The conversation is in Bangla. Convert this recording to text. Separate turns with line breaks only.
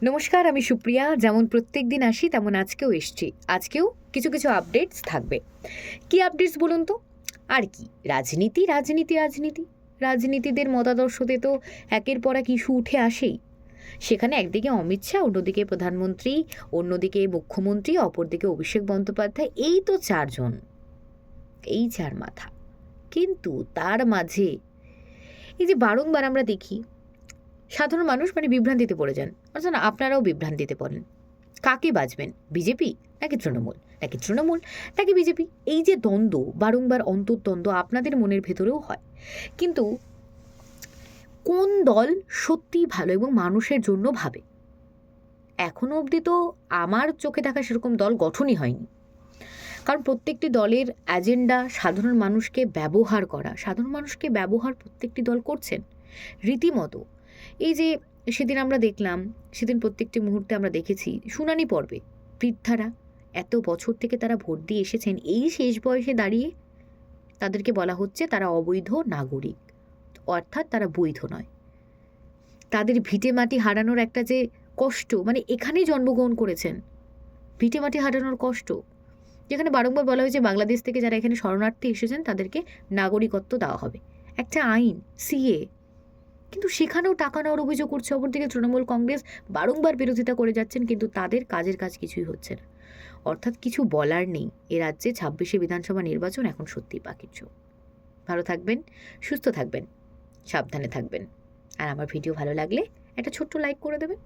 নমস্কার, আমি সুপ্রিয়া। যেমন প্রত্যেকদিন আসি তেমন আজকেও এসছি। আজকেও কিছু কিছু আপডেটস থাকবে। কি আপডেটস বলুন তো? আর কি রাজনীতি, রাজনীতি, রাজনীতি। রাজনীতিদের মতাদর্শতে তো একের পর এক ইস্যু উঠে আসেই। সেখানে একদিকে অমিত শাহ, অন্যদিকে প্রধানমন্ত্রী, অন্যদিকে মুখ্যমন্ত্রী, অপরদিকে অভিষেক বন্দ্যোপাধ্যায়। এই তো চারজন, এই চার মাথা। কিন্তু তার মাঝে এই যে বারংবার আমরা দেখি সাধারণ মানুষ বিভ্রান্তিতে পড়ে যান। অর্থাৎ আপনারাও বিভ্রান্তিতে পড়েন। কাকে বাজবেন? বিজেপি নাকি তৃণমূল, নাকি তৃণমূল নাকি বিজেপি? এই যে দ্বন্দ্ব, বারংবার অন্তর্দ্বন্দ্ব আপনাদের মনের ভেতরেও হয়। কিন্তু কোন দল সত্যিই ভালো এবং মানুষের জন্য ভাবে? এখনো অবধি তো আমার চোখে দেখা সেরকম দল গঠনই হয়নি। কারণ প্রত্যেকটি দলের এজেন্ডা সাধারণ মানুষকে ব্যবহার করা। সাধারণ মানুষকে ব্যবহার প্রত্যেকটি দল করছেন রীতিমতো। এই যে সেদিন আমরা দেখলাম, সেদিন প্রত্যেকটি মুহূর্তে আমরা দেখেছি শুনানি পর্বে বৃদ্ধারা এত বছর থেকে তারা ভোট দিয়ে এসেছেন, এই শেষ বয়সে দাঁড়িয়ে তাদেরকে বলা হচ্ছে তারা অবৈধ নাগরিক, অর্থাৎ তারা বৈধ নয়। তাদের ভিটে মাটি হারানোর একটা যে কষ্ট, এখানেই জন্মগ্রহণ করেছেন, ভিটে মাটি হারানোর কষ্ট, যেখানে বারংবার বলা হয়েছে বাংলাদেশ থেকে যারা এখানে শরণার্থী এসেছেন তাদেরকে নাগরিকত্ব দেওয়া হবে, একটা আইন সিএ। কিন্তু সেখানেও টাকা নেওয়ার অভিযোগ করছে। অপরদিকে তৃণমূল কংগ্রেস বারংবার বিরোধিতা করে যাচ্ছেন, কিন্তু তাদের কাজের কাজ কিছুই হচ্ছে না। অর্থাৎ কিছু বলার নেই। এ রাজ্যে 26শে বিধানসভা নির্বাচন এখন সত্যিই পাখির চোখ। ভালো থাকবেন, সুস্থ থাকবেন, সাবধানে থাকবেন। আর আমার ভিডিও ভালো লাগলে একটা ছোট্ট লাইক করে দেবেন।